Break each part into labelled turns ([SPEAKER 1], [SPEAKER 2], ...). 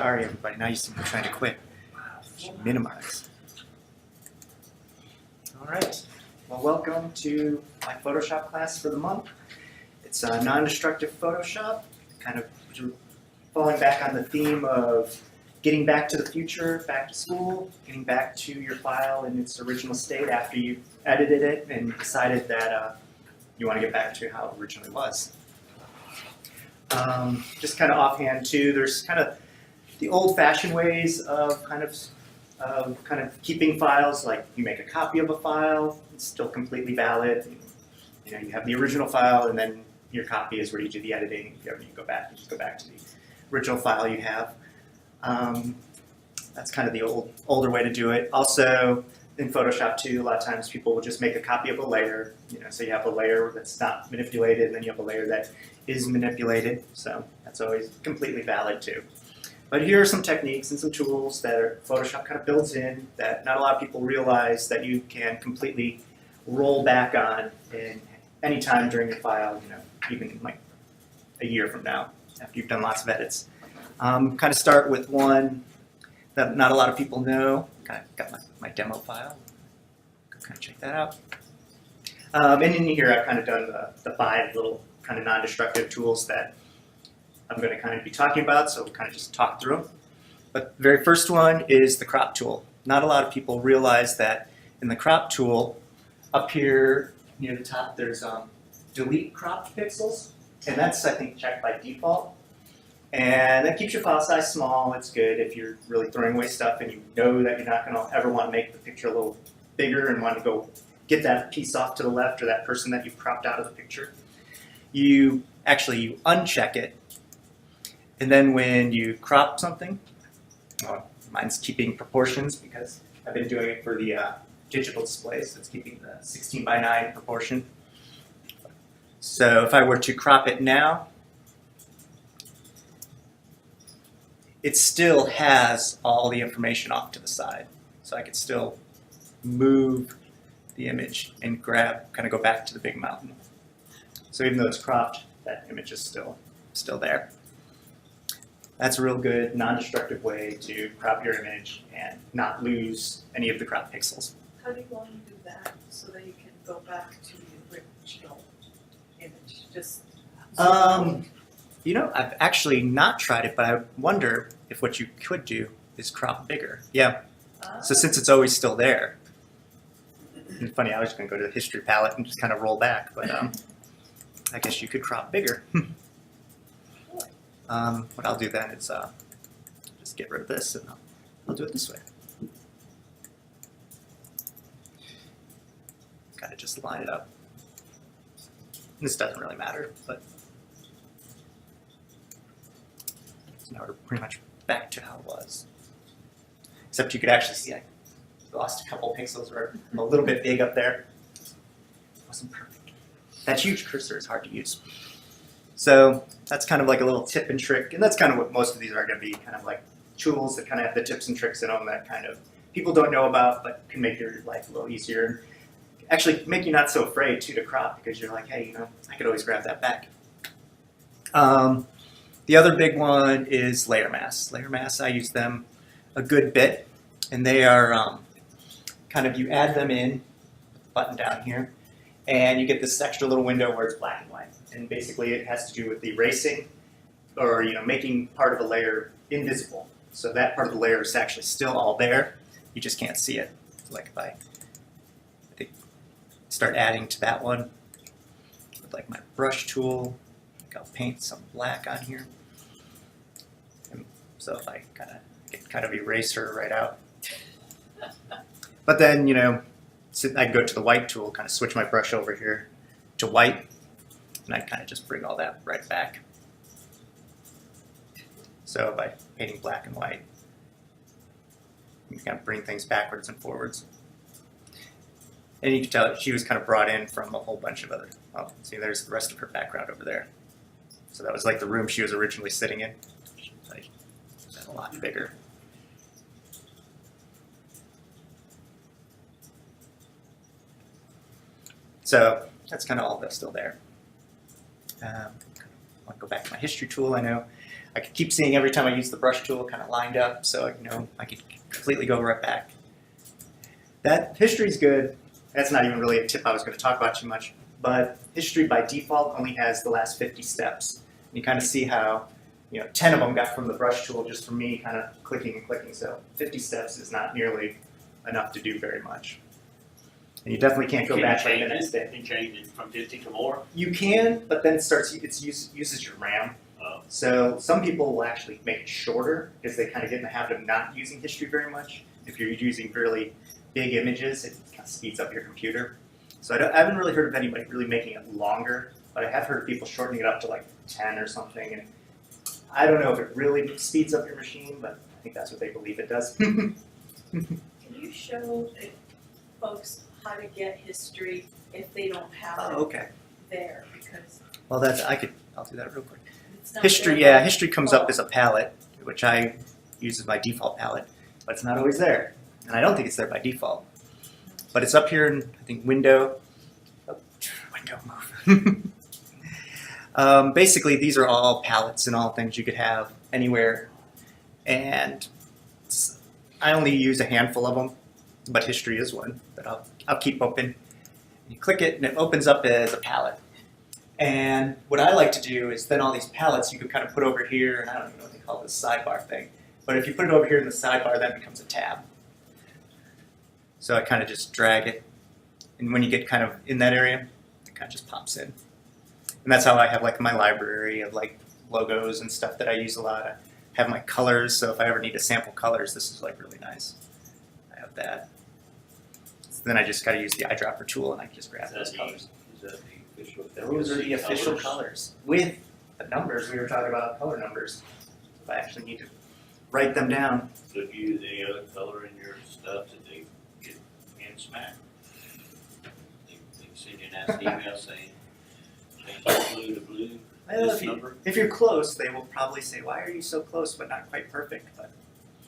[SPEAKER 1] Sorry, everybody. Now you seem to be trying to quit. Minimize. All right. Well, welcome to my Photoshop class for the month. It's a non-destructive Photoshop, kind of falling back on the theme of getting back to the future, back to school, getting back to your file in its original state after you've edited it and decided that you want to get back to how it originally was. Just kind of offhand too, there's kind of the old-fashioned ways of kind of keeping files, like you make a copy of a file, it's still completely valid. You know, you have the original file, and then your copy is where you do the editing. If you ever go back, you just go back to the original file you have. That's kind of the older way to do it. Also, in Photoshop too, a lot of times people will just make a copy of a layer. You know, so you have a layer that's not manipulated, and then you have a layer that is manipulated. So that's always completely valid too. But here are some techniques and some tools that Photoshop kind of builds in that not a lot of people realize that you can completely roll back on in any time during your file, you know, even like a year from now after you've done lots of edits. Kind of start with one that not a lot of people know. Kind of got my demo file. Kind of check that out. And in here I've kind of done the 5 little kind of non-destructive tools that I'm going to kind of be talking about, so we'll kind of just talk through them. But the very first one is the crop tool. Not a lot of people realize that in the crop tool, up here near the top, there's delete cropped pixels, and that's, I think, checked by default. And that keeps your file size small. It's good if you're really throwing away stuff and you know that you're not going to ever want to make the picture a little bigger and want to go get that piece off to the left or that person that you've cropped out of the picture. You uncheck it. And then when you crop something, mine's keeping proportions because I've been doing it for the digital display, so it's keeping the 16:9 proportion. So if I were to crop it now, it still has all the information off to the side. So I could still move the image and kind of go back to the big mountain. So even though it's cropped, that image is still there. That's a real good non-destructive way to crop your image and not lose any of the crop pixels.
[SPEAKER 2] How do you want to do that so that you can go back to the original image?
[SPEAKER 1] You know, I've actually not tried it, but I wonder if what you could do is crop bigger. Yeah. So since it's always still there. And funny, I was going to go to the history palette and just kind of roll back, but I guess you could crop bigger. What I'll do then is just get rid of this, and I'll do it this way. Kind of just line it up. And this doesn't really matter, but so now we're pretty much back to how it was. Except you could actually see I lost a couple pixels, or a little bit big up there. It wasn't perfect. That huge cursor is hard to use. So that's kind of like a little tip and trick, and that's kind of what most of these are going to be, kind of like tools that kind of have the tips and tricks in them that kind of people don't know about, but can make your life a little easier. Actually make you not so afraid too to crop, because you're like, hey, you know, I could always grab that back. The other big one is layer masks. Layer masks, I use them a good bit, and they are kind of, you add them in, button down here, and you get this extra little window where it's black and white. And basically it has to do with erasing, or making part of a layer invisible. So that part of the layer is actually still all there, you just can't see it. Like if I start adding to that one with like my brush tool, I'll paint some black on here. And so if I kind of erase her right out. But then, I go to the white tool, kind of switch my brush over here to white, and I kind of just bring all that right back. So by painting black and white, you can kind of bring things backwards and forwards. And you can tell she was kind of brought in from a whole bunch of other, see, there's the rest of her background over there. So that was like the room she was originally sitting in. Like, a lot bigger. So that's kind of all that's still there. want to go back to my history tool, I know I could keep seeing every time I use the brush tool kind of lined up, so I could completely go right back. That history's good. That's not even really a tip I was going to talk about too much, but history by default only has the last 50 steps. And you kind of see how 10 of them got from the brush tool just from me kind of clicking and clicking, so 50 steps is not nearly enough to do very much. And you definitely can't go back like the next day.
[SPEAKER 3] And change it from 50 to more?
[SPEAKER 1] You can, but then it uses your RAM.
[SPEAKER 3] Oh.
[SPEAKER 1] So some people will actually make it shorter because they kind of get in the habit of not using history very much. If you're using really big images, it kind of speeds up your computer. So I haven't really heard of anybody really making it longer, but I have heard of people shortening it up to like 10 or something. And I don't know if it really speeds up your machine, but I think that's what they believe it does.
[SPEAKER 2] Can you show folks how to get history if they don't have it
[SPEAKER 1] okay.
[SPEAKER 2] there? Because
[SPEAKER 1] Well, I'll do that real quick.
[SPEAKER 2] it's not
[SPEAKER 1] History,
[SPEAKER 2] there.
[SPEAKER 1] yeah, history comes up as a palette, which I use as my default palette, but it's not always there. And I don't think it's there by default. But it's up here in, I think, window move. Basically, these are all palettes and all things you could have anywhere. And I only use a handful of them, but history is one that I'll keep open. You click it and it opens up as a palette. And what I like to do is then all these palettes you can kind of put over here, and I don't even know what they call this sidebar thing. But if you put it over here in the sidebar, that becomes a tab. So I kind of just drag it, and when you get kind of in that area, it kind of just pops in. And that's how I have like my library of like logos and stuff that I use a lot. I have my colors, so if I ever need to sample colors, this is like really nice. I have that. So then I just got to use the eyedropper tool, and I can just grab those colors.
[SPEAKER 3] Is that the official?
[SPEAKER 1] Those are the official colors with the numbers. We were talking about color numbers. If I actually need to write them down.
[SPEAKER 3] So if you use any other color in your stuff that they get hand smacked, they send you a nasty email saying, change the blue to blue,
[SPEAKER 1] Well,
[SPEAKER 3] this number.
[SPEAKER 1] if you're close, they will probably say, "Why are you so close but not quite perfect?" But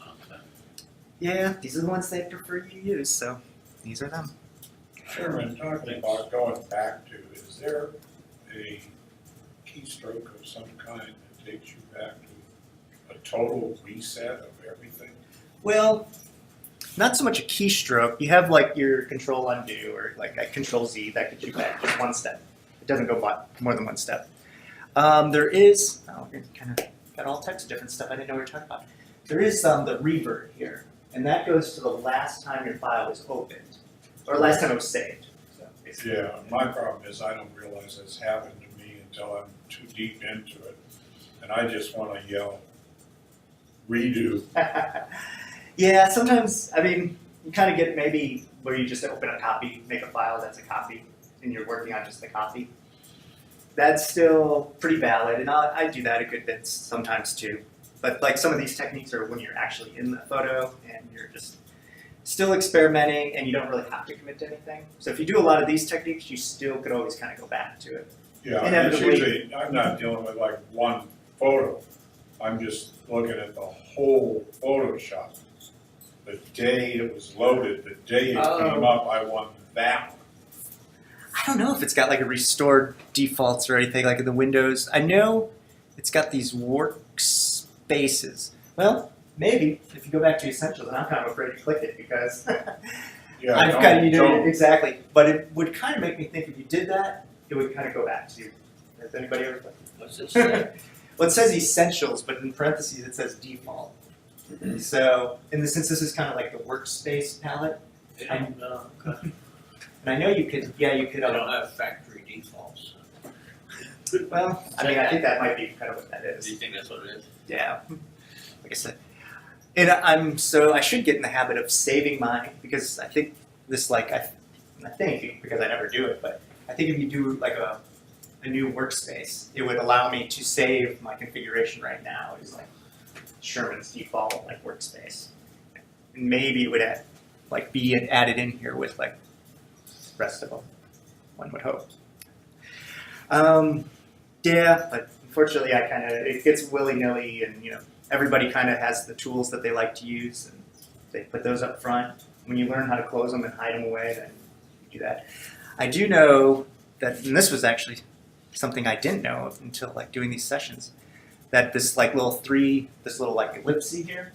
[SPEAKER 3] Okay.
[SPEAKER 1] yeah, these are the ones they prefer you to use, so these are them.
[SPEAKER 4] Sherman, talking about going back to, is there a keystroke of some kind that takes you back to a total reset of everything?
[SPEAKER 1] Well, not so much a keystroke. You have like your Control Undo or like a Control Z that gets you back just one step. It doesn't go more than one step. There is, it kind of got all types of different stuff I didn't know we were talking about. There is the revert here, and that goes to the last time your file was opened, or last time it was saved. So basically.
[SPEAKER 4] Yeah, my problem is I don't realize it's happened to me until I'm too deep into it, and I just want to yell, redo.
[SPEAKER 1] Yeah, sometimes, I mean, you kind of get maybe where you just open a copy, make a file that's a copy, and you're working on just the copy. That's still pretty valid, and I do that a good bit sometimes too. But like some of these techniques are when you're actually in the photo and you're just still experimenting and you don't really have to commit to anything. So if you do a lot of these techniques, you still could always kind of go back to it.
[SPEAKER 4] Yeah, it's
[SPEAKER 1] Inevitably.
[SPEAKER 4] usually, I'm not dealing with like one photo. I'm just looking at the whole Photoshop. The day it was loaded, the day it came up, I want that one.
[SPEAKER 1] I don't know if it's got like a restored defaults or anything like in the Windows. I know it's got these workspaces. Well, maybe if you go back to Essentials, and I'm kind of afraid to click it because
[SPEAKER 4] Yeah,
[SPEAKER 1] I've kind of
[SPEAKER 4] don't.
[SPEAKER 1] exactly. But it would kind of make me think if you did that, it would kind of go back to. Has anybody ever?
[SPEAKER 3] What's this say?
[SPEAKER 1] Well, it says Essentials, but in parentheses it says default. So, since this is kind of like the workspace palette,
[SPEAKER 3] They don't, okay.
[SPEAKER 1] and I know you could, you could.
[SPEAKER 3] They don't have factory defaults.
[SPEAKER 1] Well, I mean, I think that might be kind of what that is.
[SPEAKER 3] Do you think that's what it is?
[SPEAKER 1] Yeah, like I said, and I should get in the habit of saving mine because I think this I think because I never do it, but I think if you do like a new workspace, it would allow me to save my configuration right now is like Sherman's default like workspace, and maybe it would be added in here with like the rest of them. One would hope. Yeah, but unfortunately, it gets willy-nilly, and everybody kind of has the tools that they like to use, and they put those up front. When you learn how to close them and hide them away, then you do that. I do know that, and this was actually something I didn't know until like doing these sessions, that this like this little like ellipse here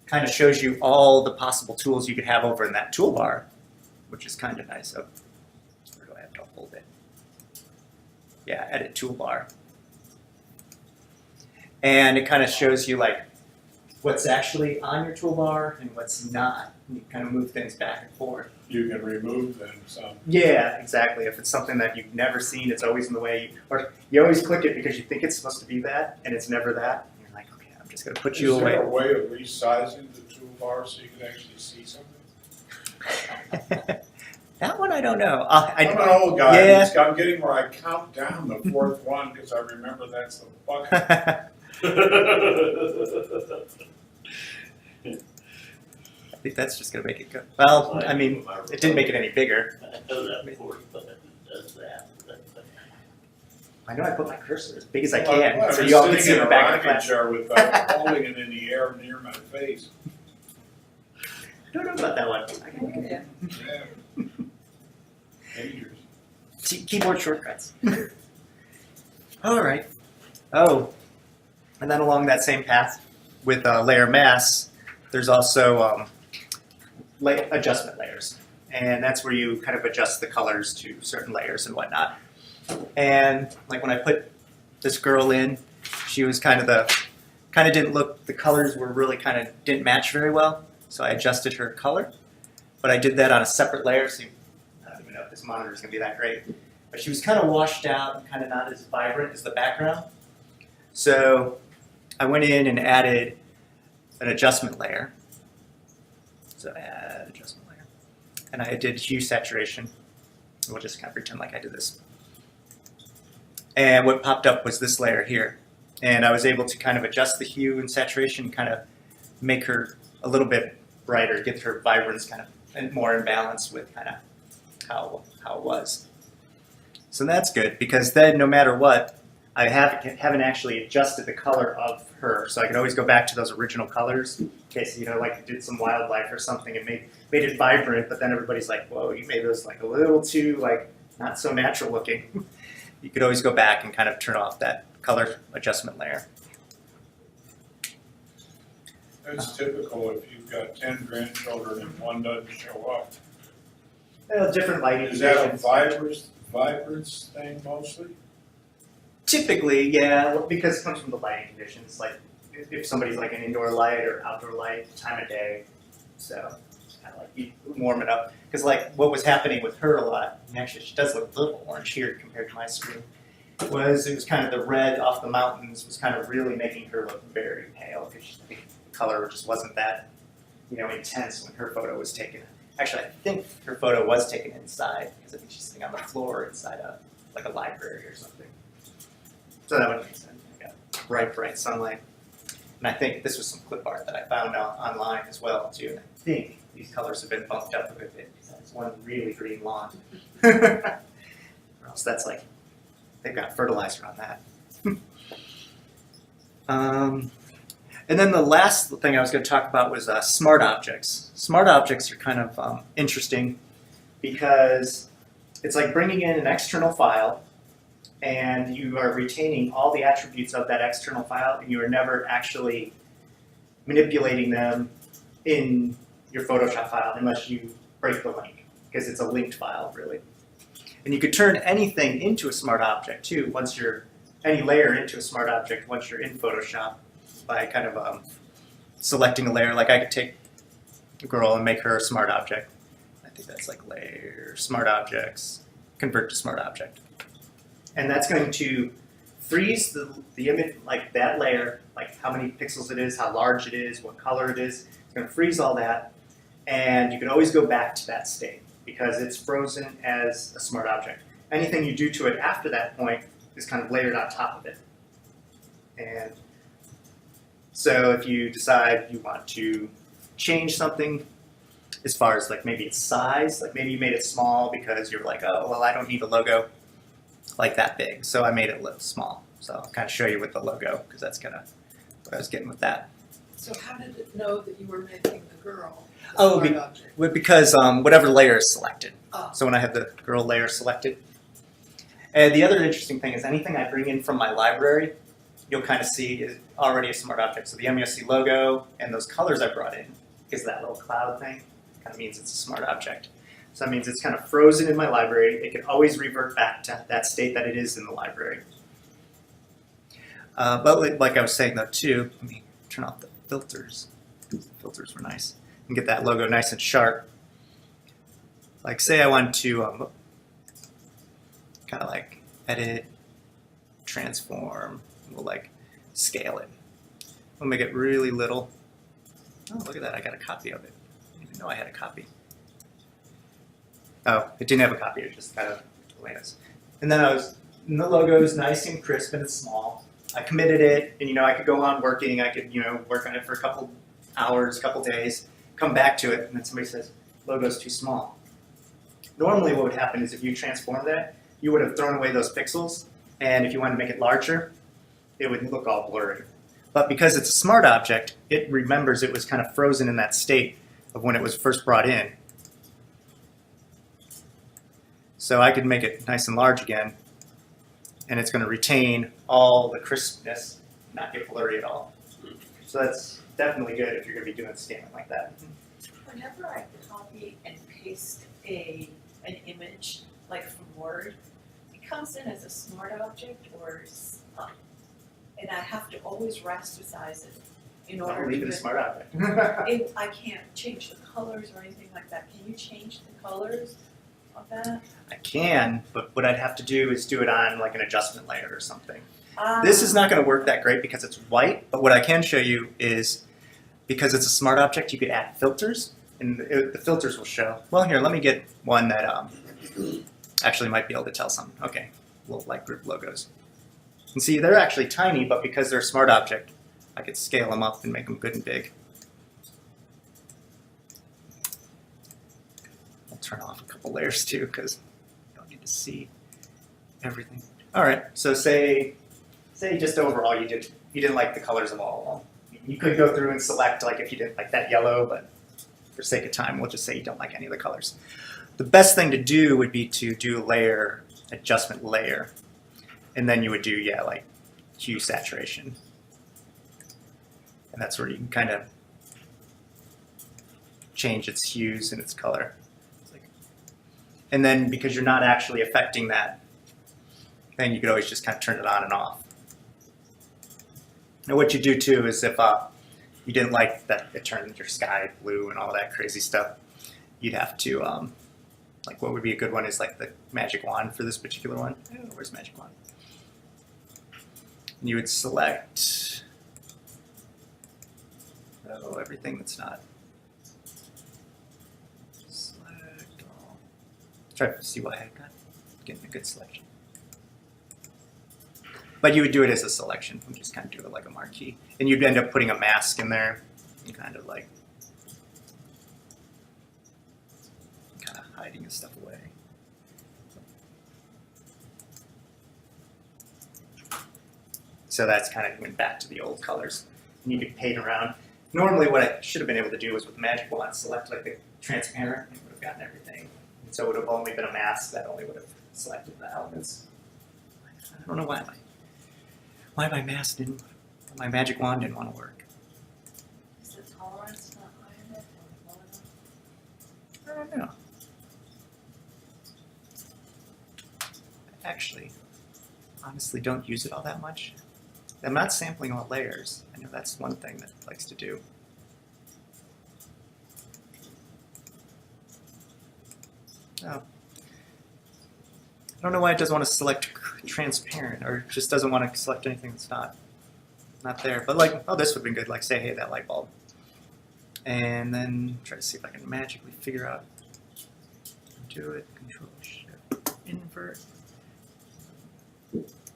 [SPEAKER 1] kind of shows you all the possible tools you could have over in that toolbar, which is kind of nice. Oh, where do I have to hold it? Yeah, edit toolbar. And it kind of shows you like what's actually on your toolbar and what's not. You kind of move things back and forth.
[SPEAKER 4] You can remove them some.
[SPEAKER 1] Yeah, exactly. If it's something that you've never seen, it's always in the way, or you always click it because you think it's supposed to be that, and it's never that. And you're like, okay, I'm just going to put you
[SPEAKER 4] Is
[SPEAKER 1] away.
[SPEAKER 4] there a way of resizing the toolbar so you can actually see something?
[SPEAKER 1] That one I don't know.
[SPEAKER 4] I'm an old guy,
[SPEAKER 1] yeah.
[SPEAKER 4] I'm getting where I count down the fourth one because I remember that's the bucket.
[SPEAKER 1] I think that's just going to make it go. Well, I mean, it didn't make it any bigger.
[SPEAKER 3] I know that fourth button does that.
[SPEAKER 1] I know I put my cursor as big as I
[SPEAKER 4] Well,
[SPEAKER 1] can,
[SPEAKER 4] I
[SPEAKER 1] so
[SPEAKER 4] was
[SPEAKER 1] you all can
[SPEAKER 4] sitting
[SPEAKER 1] see
[SPEAKER 4] in
[SPEAKER 1] the
[SPEAKER 4] a
[SPEAKER 1] back of the
[SPEAKER 4] rocking
[SPEAKER 1] class.
[SPEAKER 4] chair with holding it in the air near my face.
[SPEAKER 1] I don't know about that one.
[SPEAKER 2] Yeah.
[SPEAKER 4] Yeah. Dangerous.
[SPEAKER 1] Keyboard shortcuts. All right. Oh, and then along that same path with layer mask, there's also adjustment layers, and that's where you kind of adjust the colors to certain layers and whatnot. And like when I put this girl in, she was the colors were really didn't match very well, so I adjusted her color. But I did that on a separate layer, so I don't even know if this monitor is going to be that great. But she was kind of washed out and kind of not as vibrant as the background. So I went in and added an adjustment layer. So add adjustment layer. And I did hue saturation. We'll just kind of pretend like I did this. And what popped up was this layer here. And I was able to kind of adjust the hue and saturation, kind of make her a little bit brighter, get her vibrance kind of more in balance with kind of how it was. So that's good, because then no matter what, I haven't actually adjusted the color of her. So I can always go back to those original colors in case, like you did some wildlife or something and made it vibrant, but then everybody's like, whoa, you made those like a little too not so natural looking. You could always go back and kind of turn off that color adjustment layer.
[SPEAKER 4] That's typical if you've got 10 grandchildren and one doesn't show up.
[SPEAKER 1] Well, different lighting
[SPEAKER 4] Is that a
[SPEAKER 1] conditions.
[SPEAKER 4] vibrance thing mostly?
[SPEAKER 1] Typically, yeah, because it comes from the lighting conditions. Like if somebody's like an indoor light or outdoor light, time of day. So it's kind of like you warm it up. Because like what was happening with her a lot, and actually she does look a little orange here compared to my screen, it was kind of the red off the mountains was kind of really making her look very pale because the color just wasn't that intense when her photo was taken. Actually, I think her photo was taken inside because I think she's sitting on the floor inside a library or something. So that would make sense. I got bright sunlight. And I think this was some clip art that I found online as well too. And I think these colors have been bumped up a bit because that's one really green lawn. Or else that's like, they've got fertilizer on that. And then the last thing I was going to talk about was smart objects. Smart objects are kind of interesting because it's like bringing in an external file and you are retaining all the attributes of that external file and you are never actually manipulating them in your Photoshop file unless you break the link, because it's a linked file really. And you could turn anything into a smart object too, any layer into a smart object once you're in Photoshop by kind of selecting a layer. Like I could take a girl and make her a smart object. I think that's like layer, smart objects, convert to smart object. And that's going to freeze the image, like that layer, like how many pixels it is, how large it is, what color it is. It's going to freeze all that. And you can always go back to that state because it's frozen as a smart object. Anything you do to it after that point is kind of layered on top of it. And so if you decide you want to change something as far as like maybe its size, like maybe you made it small because you're like, oh, well, I don't need a logo like that big. So I made it a little small. So I'll kind of show you with the logo because that's kind of what I was getting with that.
[SPEAKER 5] So how did it know that you were making the girl a
[SPEAKER 1] Oh,
[SPEAKER 5] smart object?
[SPEAKER 1] Because whatever layer is selected.
[SPEAKER 5] Oh.
[SPEAKER 1] So when I have the girl layer selected, And the other interesting thing is anything I bring in from my library, you'll kind of see is already a smart object. So the MUSC logo and those colors I brought in is that little cloud thing. Kind of means it's a smart object. So that means it's kind of frozen in my library. It can always revert back to that state that it is in the library. But like I was saying though too, let me turn off the filters. The filters were nice. And get that logo nice and sharp. Like say I want to kind of like edit, transform, we'll like scale it. We'll make it really little. Oh, look at that, I got a copy of it. I didn't even know I had a copy. Oh, it didn't have a copy, it just kind of the way it is. And then and the logo is nice and crisp and it's small. I committed it, and I could go on working, I could, work on it for a couple hours, couple days, come back to it, and then somebody says, logo's too small. Normally what would happen is if you transform that, you would have thrown away those pixels, and if you wanted to make it larger, it would look all blurry. But because it's a smart object, it remembers it was kind of frozen in that state of when it was first brought in. So I could make it nice and large again, and it's going to retain all the crispness, not get blurry at all. So that's definitely good if you're going to be doing scanning like that.
[SPEAKER 2] Whenever I copy and paste an image, like from Word, it comes in as a smart object and I have to always rasterize it in order
[SPEAKER 1] Leave
[SPEAKER 2] to.
[SPEAKER 1] it a smart object.
[SPEAKER 2] I can't change the colors or anything like that. Can you change the colors of that?
[SPEAKER 1] I can, but what I'd have to do is do it on like an adjustment layer or something. This is not going to work that great because it's white, but what I can show you is because it's a smart object, you could add filters, and the filters will show. Well, here, let me get one that actually might be able to tell something. Okay, little like group logos. And see, they're actually tiny, but because they're a smart object, I could scale them up and make them good and big. I'll turn off a couple layers too, because you don't need to see everything. All right, so say just overall you didn't like the colors of all of them. You could go through and select like if you didn't like that yellow, but for sake of time, we'll just say you don't like any of the colors. The best thing to do would be to do a layer, adjustment layer, and then you would do, like hue saturation. And that's where you can kind of change its hues and its color. And then because you're not actually affecting that, then you could always just kind of turn it on and off. Now what you do too is if you didn't like that it turned your sky blue and all that crazy stuff, you'd have to, like what would be a good one is like the magic wand for this particular one. Oh, where's magic wand? And you would select everything that's not. Select all. Try to see what I got. Getting a good selection. But you would do it as a selection. You just kind of do it like a marquee. And you'd end up putting a mask in there and kind of hiding his stuff away. So that's kind of went back to the old colors. And you could paint around. Normally what I should have been able to do was with the magic wand, select like the transparent, and it would have gotten everything. And so it would have only been a mask that only would have selected the elements. I don't know why my mask my magic wand didn't want to work.
[SPEAKER 2] Is the tolerance not high enough or low enough?
[SPEAKER 1] I don't know. I actually, honestly don't use it all that much. I'm not sampling all layers. I know that's one thing that it likes to do. Oh. I don't know why it doesn't want to select transparent, or just doesn't want to select anything that's not there. But like, oh, this would have been good. Like, say, hey, that light bulb, and then try to see if I can magically figure out. Do it. Control Shift Invert.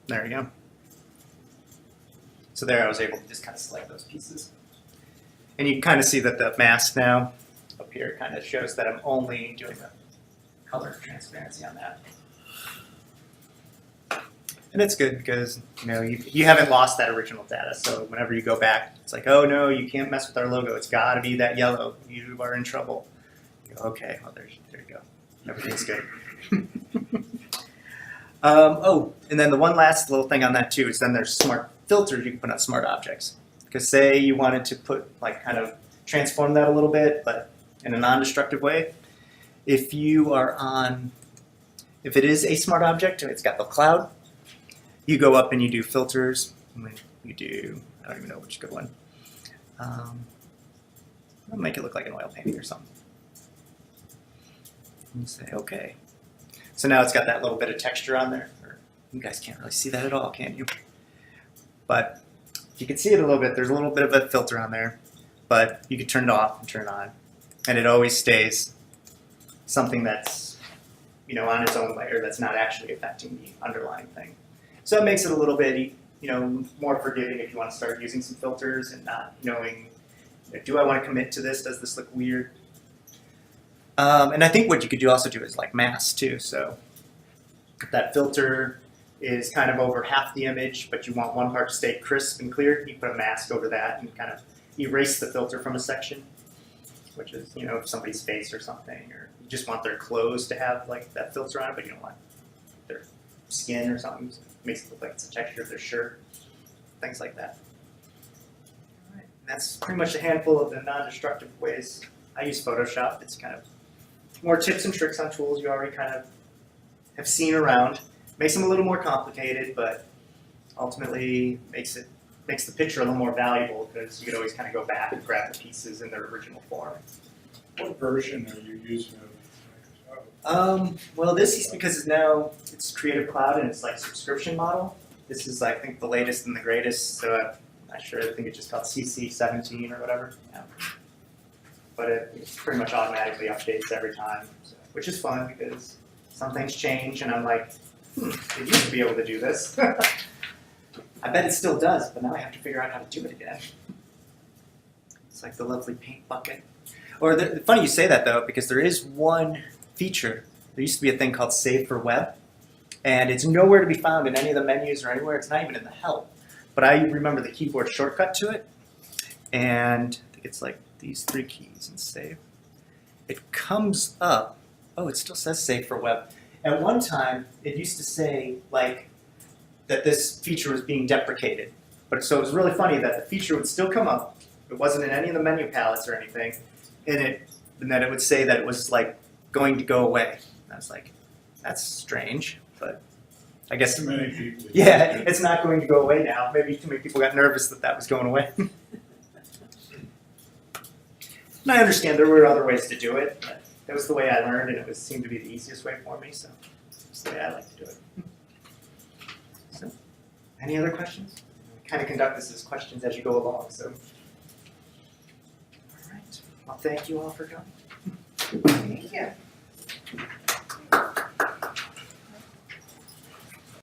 [SPEAKER 1] There we go. So there, I was able to just kind of select those pieces, and you can kind of see that the mask now up here kind of shows that I'm only doing the color transparency on that. And it's good because you haven't lost that original data. So whenever you go back, it's like, oh no, you can't mess with our logo. It's got to be that yellow. You are in trouble. You go, okay, well there you go. Everything's good. Oh, and then the one last little thing on that too is then there's smart filters you can put on smart objects. Because say you wanted to put like kind of transform that a little bit, but in a non-destructive way. If it is a smart object and it's got the cloud, you go up and you do filters. You do, I don't even know which good one. I'll make it look like an oil painting or something. And say okay. So now it's got that little bit of texture on there. You guys can't really see that at all, can you? But if you can see it a little bit, there's a little bit of a filter on there. But you can turn it off and turn it on. And it always stays something that's, on its own layer that's not actually affecting the underlying thing. So it makes it a little bit, more forgiving if you want to start using some filters and not knowing, do I want to commit to this? Does this look weird? And I think what you could also do is like mask too. So if that filter is kind of over half the image, but you want one part to stay crisp and clear, you put a mask over that and kind of erase the filter from a section, which is, somebody's face or something, or you just want their clothes to have like that filter on it, but you don't want their skin or something. So it makes it look like it's the texture of their shirt, things like that. All right. That's pretty much a handful of the non-destructive ways I use Photoshop. It's kind of more tips and tricks on tools you already kind of have seen around. Makes them a little more complicated, but ultimately makes the picture a little more valuable because you could always kind of go back and grab the pieces in their original form.
[SPEAKER 4] What version are you using of Microsoft?
[SPEAKER 1] Well, this is because it's Creative Cloud and it's like subscription model. This is, I think, the latest and the greatest. So I'm not sure. I think it's just called CC17 or whatever. Yeah. But it pretty much automatically updates every time, which is fun because some things change, and I'm like, it used to be able to do this. I bet it still does, but now I have to figure out how to do it again. It's like the lovely paint bucket. Or funny you say that though, because there is one feature. There used to be a thing called Save for Web, and it's nowhere to be found in any of the menus or anywhere. It's not even in the help. But I remember the keyboard shortcut to it, and I think it's like these 3 keys and save. It comes up. Oh, it still says Save for Web. At one time, it used to say like that this feature was being deprecated. But so it was really funny that the feature would still come up. It wasn't in any of the menu palettes or anything, and then it would say that it was like going to go away. And I was like, that's strange, but I guess
[SPEAKER 4] Too many people.
[SPEAKER 1] yeah, it's not going to go away now. Maybe too many people got nervous that was going away. And I understand there were other ways to do it, but that was the way I learned, and it seemed to be the easiest way for me, so it's the way I like to do it. So, any other questions? I kind of conduct this as questions as you go along, so. All right, well, thank you all for coming.
[SPEAKER 2] Thank you.